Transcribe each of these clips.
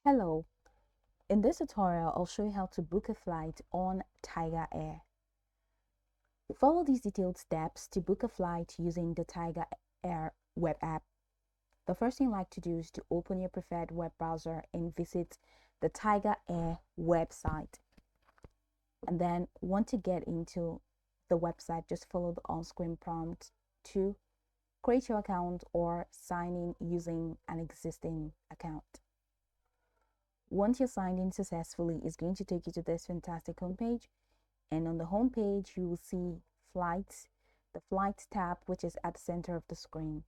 Hello, in this tutorial, I'll show you how to book a flight on TigerAir. Follow these detailed steps to book a flight using the TigerAir web app. The first thing you like to do is to open your preferred web browser and visit the TigerAir website. And then once you get into the website, just follow the on-screen prompt to create your account or sign in using an existing account. Once you're signed in successfully, it's going to take you to this fantastic homepage. And on the homepage, you will see flights, the flights tab, which is at the center of the screen.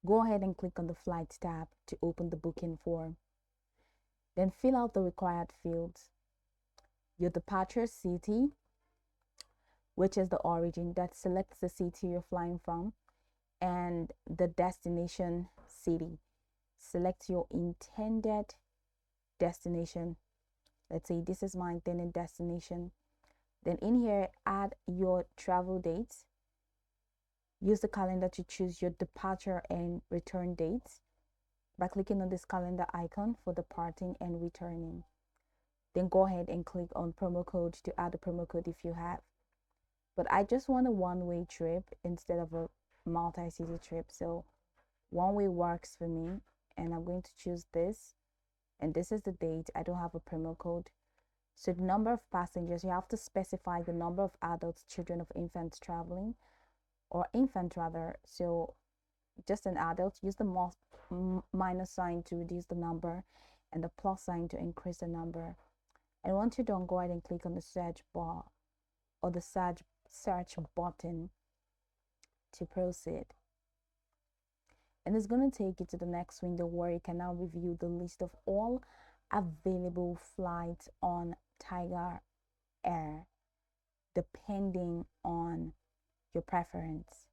Go ahead and click on the flights tab to open the booking form. Then fill out the required fields. Your departure city, which is the origin, that selects the city you're flying from, and the destination city. Select your intended destination. Let's say this is my intended destination. Then in here, add your travel dates. Use the calendar to choose your departure and return dates by clicking on this calendar icon for departing and returning. Then go ahead and click on promo code to add a promo code if you have. But I just want a one-way trip instead of a multi-city trip. So one-way works for me, and I'm going to choose this. And this is the date. I don't have a promo code. So the number of passengers, you have to specify the number of adults, children, of infants traveling, or infant rather. So just an adult, use the minus sign to reduce the number and the plus sign to increase the number. And once you're done, go ahead and click on the search bar or the search button to proceed. And it's going to take you to the next window where you can now review the list of all available flights on TigerAir, depending on your preference.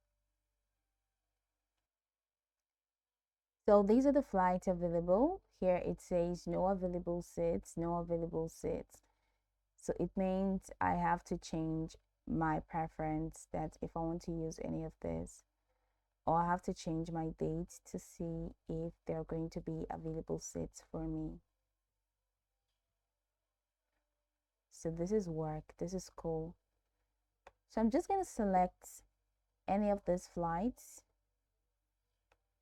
So these are the flights available. Here it says no available seats, no available seats. So it means I have to change my preference, that if I want to use any of this, or I have to change my dates to see if there are going to be available seats for me. So this is work. This is cool. So I'm just going to select any of these flights.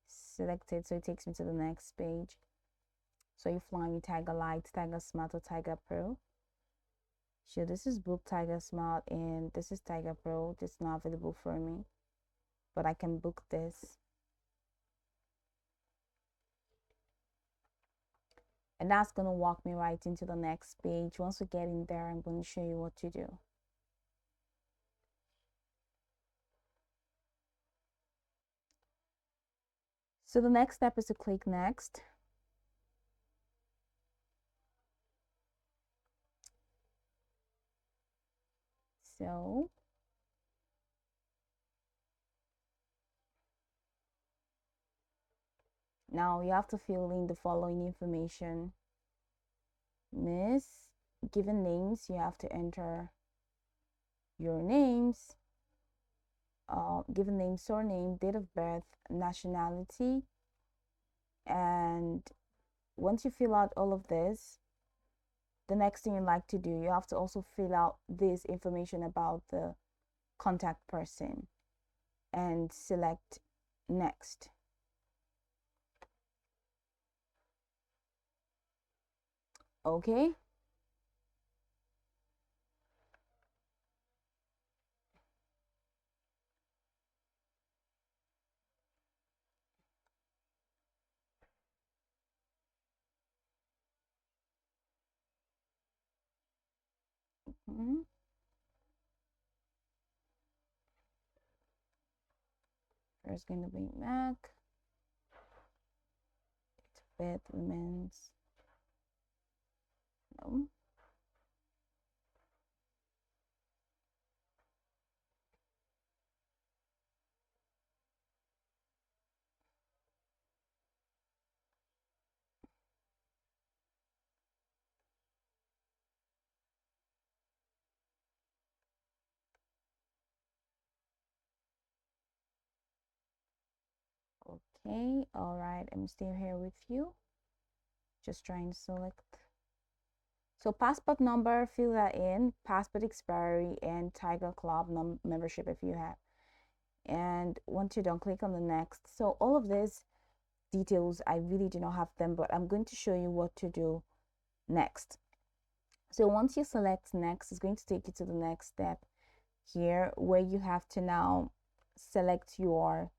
Select it so it takes me to the next page. So you're flying with Tiger Light, Tiger Smart, or Tiger Pro. So this is book Tiger Smart and this is Tiger Pro. This is not available for me, but I can book this. And that's going to walk me right into the next page. Once we get in there, I'm going to show you what to do. So the next step is to click next. So now you have to fill in the following information. Miss, given names, you have to enter your names, given name, surname, date of birth, nationality. And once you fill out all of this, the next thing you like to do, you have to also fill out this information about the contact person and select next. Okay. Mm-hmm. There's going to be Mac. Bed remains. No. Okay, all right, I'm still here with you. Just trying to select. So passport number, fill that in, passport expiry, and Tiger Club membership if you have. And once you're done, click on the next. So all of these details, I really do not have them, but I'm going to show you what to do next. So once you select next, it's going to take you to the next step here, where you have to now select your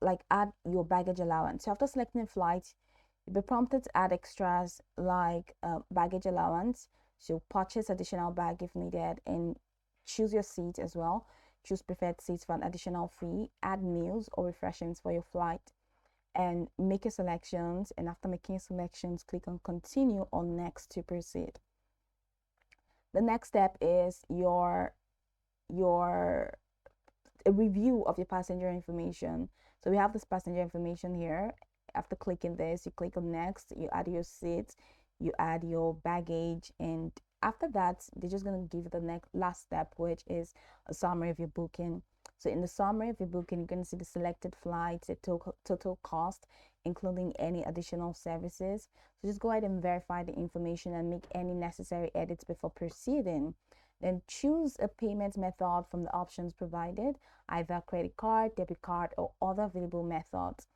like add your baggage allowance. So after selecting a flight, you'll be prompted to add extras like baggage allowance. So purchase additional bag if needed, and choose your seat as well. Choose preferred seats for an additional fee. Add meals or refreshments for your flight, and make your selections. And after making your selections, click on continue or next to proceed. The next step is your a review of your passenger information. So we have this passenger information here. After clicking this, you click on next, you add your seats, you add your baggage, and after that, they're just going to give you the next last step, which is a summary of your booking. So in the summary of your booking, you're going to see the selected flights, the total cost, including any additional services. So just go ahead and verify the information and make any necessary edits before proceeding. Then choose a payment method from the options provided, either credit card, debit card, or other available methods.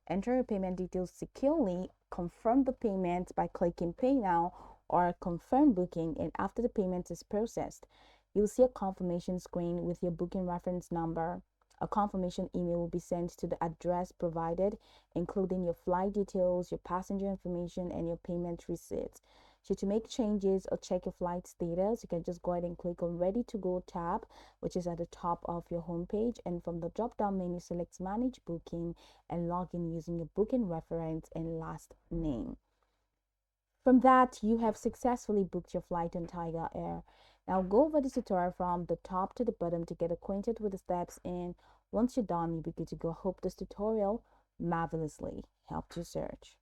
Enter your payment details securely, confirm the payment by clicking Pay Now or Confirm Booking, and after the payment is processed, you'll see a confirmation screen with your booking reference number. A confirmation email will be sent to the address provided, including your flight details, your passenger information, and your payment receipts. So to make changes or check your flight status, you can just go ahead and click on Ready to Go tab, which is at the top of your homepage. And from the drop-down menu, select Manage Booking and log in using your booking reference and last name. From that, you have successfully booked your flight on TigerAir. Now go over this tutorial from the top to the bottom to get acquainted with the steps, and once you're done, you'll be good to go. I hope this tutorial marvelously helped you search.